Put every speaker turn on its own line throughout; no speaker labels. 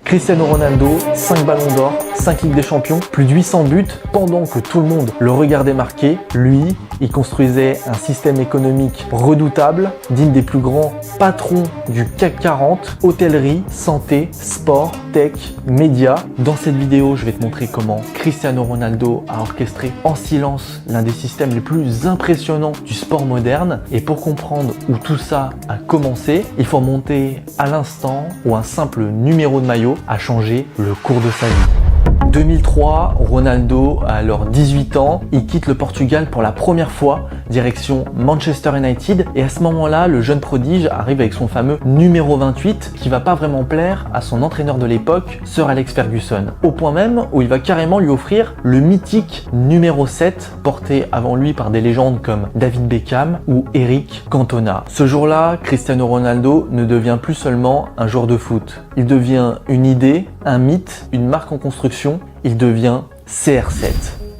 Cristiano Ronaldo, 5 ballons d'or, 5 Ligues des Champions, plus de 800 buts, pendant que tout le monde le regardait marquer, lui, il construisait un système économique redoutable, digne des plus grands patrons du CAC 40, hôtellerie, santé, sport, tech, médias. Dans cette vidéo, je vais te montrer comment Cristiano Ronaldo a orchestré en silence l'un des systèmes les plus impressionnants du sport moderne. Et pour comprendre où tout ça a commencé, il faut remonter à l'instant où un simple numéro de maillot a changé le cours de sa vie. 2003, Ronaldo a alors 18 ans, il quitte le Portugal pour la première fois, direction Manchester United, et à ce moment-là, le jeune prodige arrive avec son fameux numéro 28 qui va pas vraiment plaire à son entraîneur de l'époque, Sir Alex Ferguson, au point même où il va carrément lui offrir le mythique numéro 7, porté avant lui par des légendes comme David Beckham ou Eric Cantona. Ce jour-là, Cristiano Ronaldo ne devient plus seulement un joueur de foot, il devient une idée, un mythe, une marque en construction. Il devient CR7.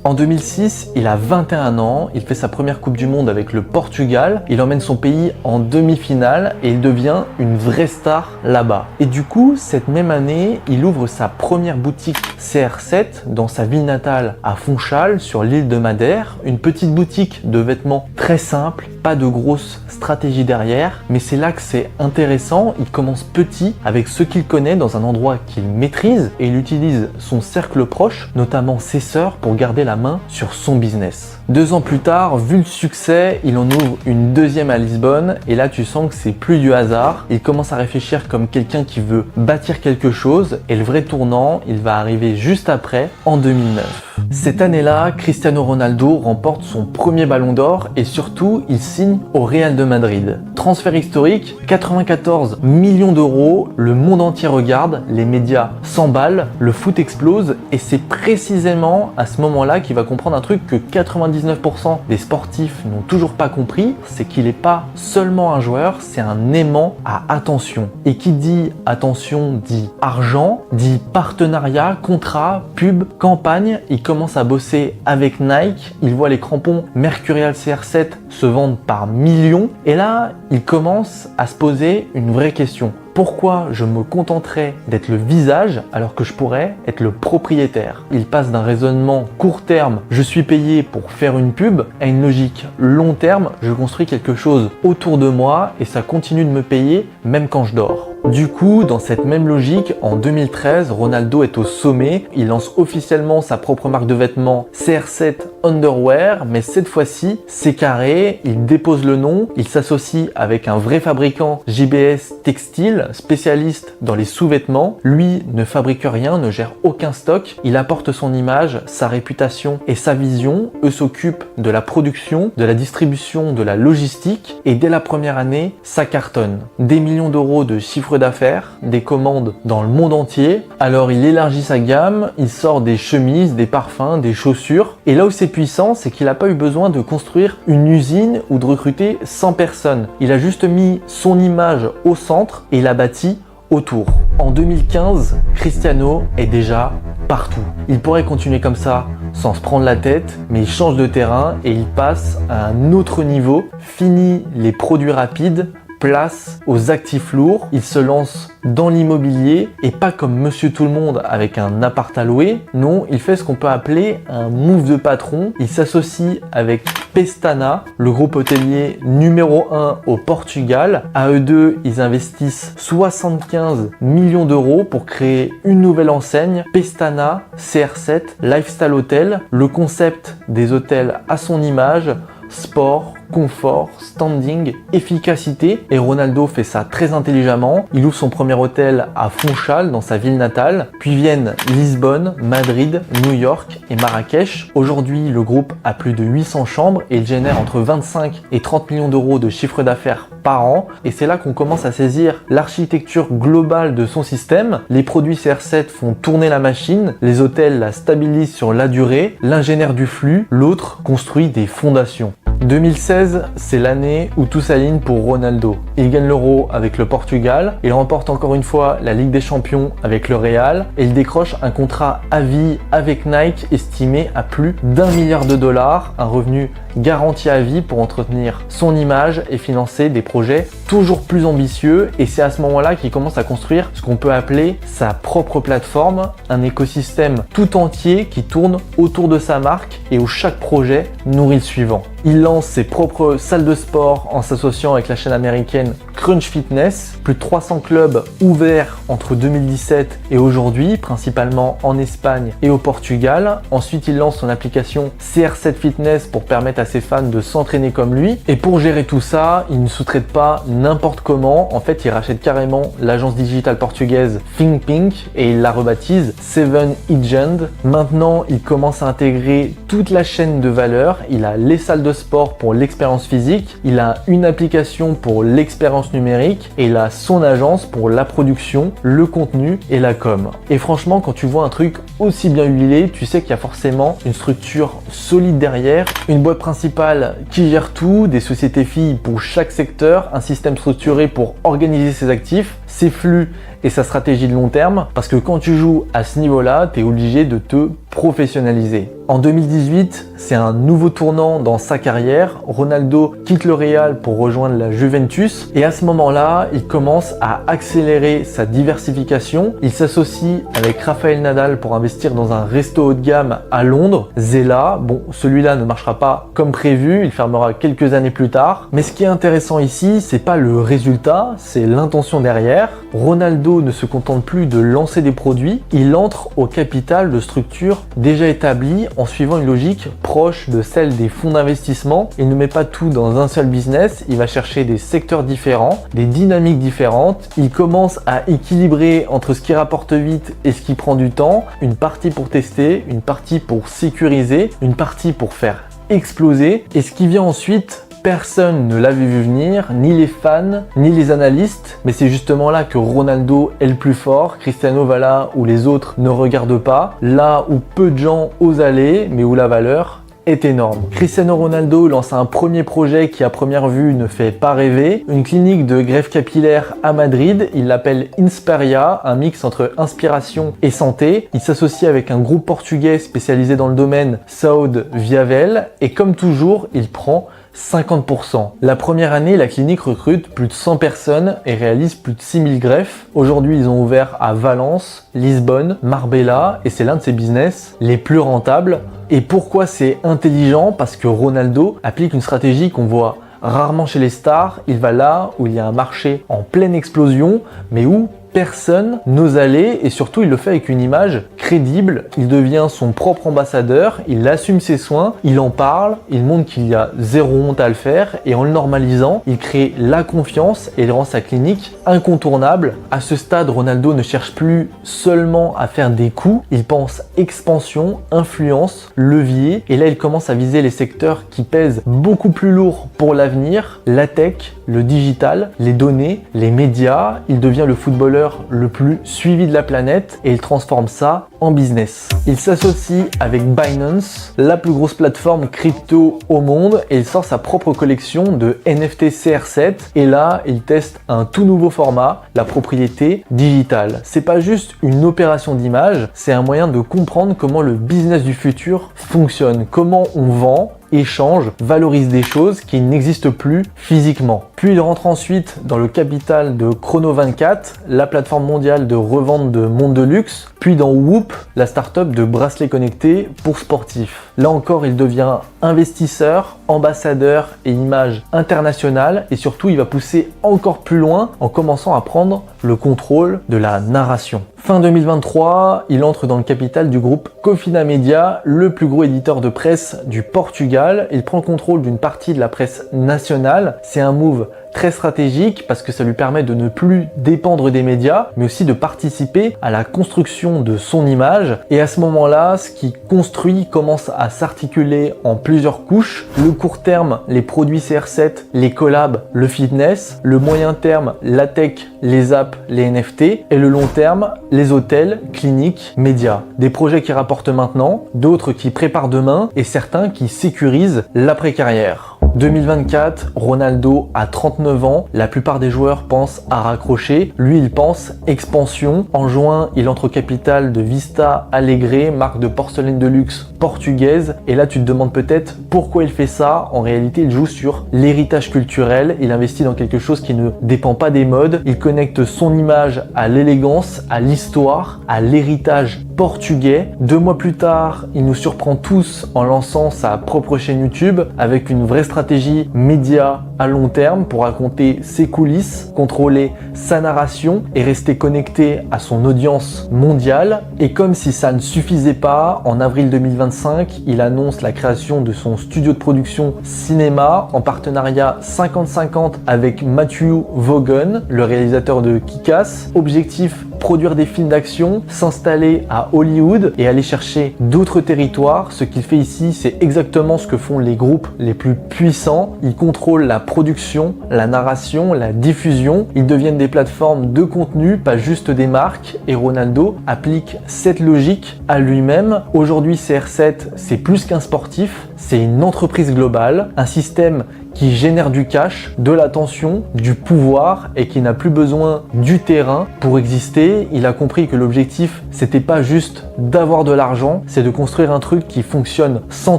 En 2006, il a 21 ans, il fait sa première Coupe du Monde avec le Portugal, il emmène son pays en demi-finale et il devient une vraie star là-bas. Et du coup, cette même année, il ouvre sa première boutique CR7 dans sa ville natale à Funchal, sur l'île de Madère, une petite boutique de vêtements très simple, pas de grosse stratégie derrière, mais c'est là que c'est intéressant. Il commence petit avec ce qu'il connaît dans un endroit qu'il maîtrise et il utilise son cercle proche, notamment ses sœurs, pour garder la main sur son business. 2 ans plus tard, vu le succès, il en ouvre une deuxième à Lisbonne et là tu sens que c'est plus du hasard. Il commence à réfléchir comme quelqu'un qui veut bâtir quelque chose et le vrai tournant, il va arriver juste après, en 2009. Cette année-là, Cristiano Ronaldo remporte son premier ballon d'or et surtout, il signe au Real de Madrid. Transfert historique, 94 millions d'euros, le monde entier regarde, les médias s'emballent, le foot explose et c'est précisément à ce moment-là qu'il va comprendre un truc que 99% des sportifs n'ont toujours pas compris, c'est qu'il n'est pas seulement un joueur, c'est un aimant à attention. Et qui dit attention dit argent, dit partenariat, contrat, pub, campagne. Il commence à bosser avec Nike, il voit les crampons Mercurial CR7 se vendre par millions et là, il commence à se poser une vraie question. Pourquoi je me contenterais d'être le visage alors que je pourrais être le propriétaire? Il passe d'un raisonnement court terme, je suis payé pour faire une pub, à une logique long terme, je construis quelque chose autour de moi et ça continue de me payer même quand je dors. Du coup, dans cette même logique, en 2013, Ronaldo est au sommet. Il lance officiellement sa propre marque de vêtements CR7 Underwear, mais cette fois-ci, c'est carré. Il dépose le nom, il s'associe avec un vrai fabricant JBS Textile, spécialiste dans les sous-vêtements. Lui ne fabrique rien, ne gère aucun stock. Il apporte son image, sa réputation et sa vision. Eux s'occupent de la production, de la distribution, de la logistique. Et dès la première année, ça cartonne. Des millions d'euros de chiffre d'affaires, des commandes dans le monde entier. Alors il élargit sa gamme, il sort des chemises, des parfums, des chaussures. Et là où c'est puissant, c'est qu'il n'a pas eu besoin de construire une usine ou de recruter 100 personnes. Il a juste mis son image au centre et il a bâti autour. En 2015, Cristiano est déjà partout. Il pourrait continuer comme ça sans se prendre la tête, mais il change de terrain et il passe à un autre niveau. Fini les produits rapides, place aux actifs lourds, il se lance dans l'immobilier et pas comme Monsieur Tout-le-Monde avec un appart à louer. Non, il fait ce qu'on peut appeler un move de patron. Il s'associe avec Pestana, le groupe hôtelier numéro 1 au Portugal. À eux deux, ils investissent 75 millions d'euros pour créer une nouvelle enseigne, Pestana CR7 Lifestyle Hotel. Le concept des hôtels à son image, sport, confort, standing, efficacité. Et Ronaldo fait ça très intelligemment. Il ouvre son premier hôtel à Funchal, dans sa ville natale. Puis viennent Lisbonne, Madrid, New York et Marrakech. Aujourd'hui, le groupe a plus de 800 chambres et il génère entre 25 et 30 millions d'euros de chiffre d'affaires par an. Et c'est là qu'on commence à saisir l'architecture globale de son système. Les produits CR7 font tourner la machine. Les hôtels la stabilisent sur la durée. L'ingénieur du flux, l'autre, construit des fondations. 2016, 2016, c'est l'année où tout s'aligne pour Ronaldo. Il gagne l'Euro avec le Portugal, il remporte encore une fois la Ligue des Champions avec le Real et il décroche un contrat à vie avec Nike estimé à plus d'1 milliard de dollars, un revenu garanti à vie pour entretenir son image et financer des projets toujours plus ambitieux. Et c'est à ce moment-là qu'il commence à construire ce qu'on peut appeler sa propre plateforme, un écosystème tout entier qui tourne autour de sa marque et où chaque projet nourrit le suivant. Il lance ses propres salles de sport en s'associant avec la chaîne américaine Crunch Fitness, plus de 300 clubs ouverts entre 2017 et aujourd'hui, principalement en Espagne et au Portugal. Ensuite, il lance son application CR7 Fitness pour permettre à ses fans de s'entraîner comme lui. Et pour gérer tout ça, il ne sous-traite pas n'importe comment. En fait, il rachète carrément l'agence digitale portugaise ThinkPink et il la rebaptise Seven Agent. Maintenant, il commence à intégrer toute la chaîne de valeur. Il a les salles de sport pour l'expérience physique, il a une application pour l'expérience numérique et il a son agence pour la production, le contenu et la com. Et franchement, quand tu vois un truc aussi bien huilé, tu sais qu'il y a forcément une structure solide derrière, une boîte principale qui gère tout, des sociétés filles pour chaque secteur, un système structuré pour organiser ses actifs, ses flux et sa stratégie de long terme, parce que quand tu joues à ce niveau-là, tu es obligé de te professionnaliser. En 2018, c'est un nouveau tournant dans sa carrière. Ronaldo quitte le Real pour rejoindre la Juventus et à ce moment-là, il commence à accélérer sa diversification. Il s'associe avec Rafael Nadal pour investir dans un resto haut de gamme à Londres, Zella. Bon, celui-là ne marchera pas comme prévu, il fermera quelques années plus tard. Mais ce qui est intéressant ici, c'est pas le résultat, c'est l'intention derrière. Ronaldo ne se contente plus de lancer des produits, il entre au capital de structures déjà établies en suivant une logique proche de celle des fonds d'investissement. Il ne met pas tout dans un seul business, il va chercher des secteurs différents, des dynamiques différentes. Il commence à équilibrer entre ce qui rapporte vite et ce qui prend du temps, une partie pour tester, une partie pour sécuriser, une partie pour faire exploser. Et ce qui vient ensuite, personne ne l'avait vu venir, ni les fans, ni les analystes, mais c'est justement là que Ronaldo est le plus fort. Cristiano va là où les autres ne regardent pas, là où peu de gens osent aller, mais où la valeur est énorme. Cristiano Ronaldo lance un premier projet qui à première vue ne fait pas rêver, une clinique de greffe capillaire à Madrid. Il l'appelle Insperia, un mix entre inspiration et santé. Il s'associe avec un groupe portugais spécialisé dans le domaine, Saúde Viavel, et comme toujours, il prend 50%. La première année, la clinique recrute plus de 100 personnes et réalise plus de 6000 greffes. Aujourd'hui, ils ont ouvert à Valence, Lisbonne, Marbella et c'est l'un de ses business les plus rentables. Et pourquoi c'est intelligent? Parce que Ronaldo applique une stratégie qu'on voit rarement chez les stars. Il va là où il y a un marché en pleine explosion, mais où personne n'ose aller et surtout il le fait avec une image crédible. Il devient son propre ambassadeur, il assume ses soins, il en parle, il montre qu'il y a zéro honte à le faire et en le normalisant, il crée la confiance et il rend sa clinique incontournable. À ce stade, Ronaldo ne cherche plus seulement à faire des coups, il pense expansion, influence, levier et là il commence à viser les secteurs qui pèsent beaucoup plus lourd pour l'avenir, la tech, le digital, les données, les médias. Il devient le footballeur le plus suivi de la planète et il transforme ça en business. Il s'associe avec Binance, la plus grosse plateforme crypto au monde et il sort sa propre collection de NFT CR7 et là il teste un tout nouveau format, la propriété digitale. C'est pas juste une opération d'image, c'est un moyen de comprendre comment le business du futur fonctionne, comment on vend, échange, valorise des choses qui n'existent plus physiquement. Puis il rentre ensuite dans le capital de Chrono24, la plateforme mondiale de revente de montres de luxe, puis dans Whoop, la start-up de bracelets connectés pour sportifs. Là encore, il devient investisseur, ambassadeur et image internationale et surtout il va pousser encore plus loin en commençant à prendre le contrôle de la narration. Fin 2023, il entre dans le capital du groupe Cofina Media, le plus gros éditeur de presse du Portugal. Il prend le contrôle d'une partie de la presse nationale. C'est un move très stratégique parce que ça lui permet de ne plus dépendre des médias, mais aussi de participer à la construction de son image. Et à ce moment-là, ce qui construit commence à s'articuler en plusieurs couches. Le court terme, les produits CR7, les collabs, le fitness. Le moyen terme, la tech, les apps, les NFT. Et le long terme, les hôtels, cliniques, médias. Des projets qui rapportent maintenant, d'autres qui préparent demain et certains qui sécurisent l'après-carrière. 2024, Ronaldo a 39 ans, la plupart des joueurs pensent à raccrocher, lui il pense expansion. En juin, il entre au capital de Vista Alegre, marque de porcelaine de luxe portugaise, et là tu te demandes peut-être pourquoi il fait ça. En réalité, il joue sur l'héritage culturel, il investit dans quelque chose qui ne dépend pas des modes, il connecte son image à l'élégance, à l'histoire, à l'héritage portugais. 2 mois plus tard, il nous surprend tous en lançant sa propre chaîne YouTube avec une vraie stratégie média à long terme pour raconter ses coulisses, contrôler sa narration et rester connecté à son audience mondiale. Et comme si ça ne suffisait pas, en avril 2025, il annonce la création de son studio de production cinéma en partenariat 50-50 avec Matthew Vaughn, le réalisateur de Kick-Ass. Objectif: produire des films d'action, s'installer à Hollywood et aller chercher d'autres territoires. Ce qu'il fait ici, c'est exactement ce que font les groupes les plus puissants. Ils contrôlent la production, la narration, la diffusion. Ils deviennent des plateformes de contenu, pas juste des marques. Et Ronaldo applique cette logique à lui-même. Aujourd'hui, CR7, c'est plus qu'un sportif, c'est une entreprise globale, un système qui génère du cash, de l'attention, du pouvoir et qui n'a plus besoin du terrain pour exister. Il a compris que l'objectif, c'était pas juste d'avoir de l'argent, c'est de construire un truc qui fonctionne sans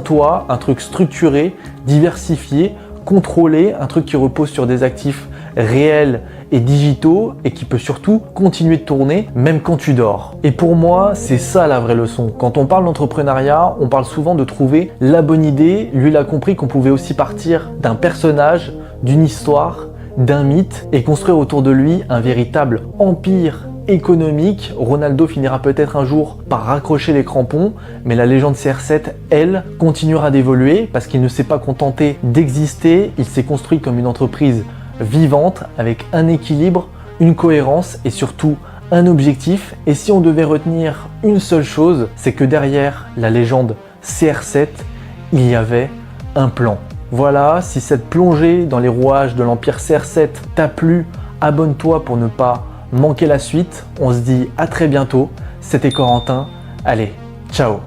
toi, un truc structuré, diversifié, contrôlé, un truc qui repose sur des actifs réels et digitaux et qui peut surtout continuer de tourner même quand tu dors. Et pour moi, c'est ça la vraie leçon. Quand on parle d'entrepreneuriat, on parle souvent de trouver la bonne idée. Lui, il a compris qu'on pouvait aussi partir d'un personnage, d'une histoire, d'un mythe et construire autour de lui un véritable empire économique. Ronaldo finira peut-être un jour par raccrocher les crampons, mais la légende CR7, elle, continuera d'évoluer parce qu'il ne s'est pas contenté d'exister, il s'est construit comme une entreprise vivante avec un équilibre, une cohérence et surtout un objectif. Et si on devait retenir une seule chose, c'est que derrière la légende CR7, il y avait un plan. Voilà, si cette plongée dans les rouages de l'empire CR7 t'a plu, abonne-toi pour ne pas manquer la suite. On se dit à très bientôt. C'était Corentin. Allez, ciao!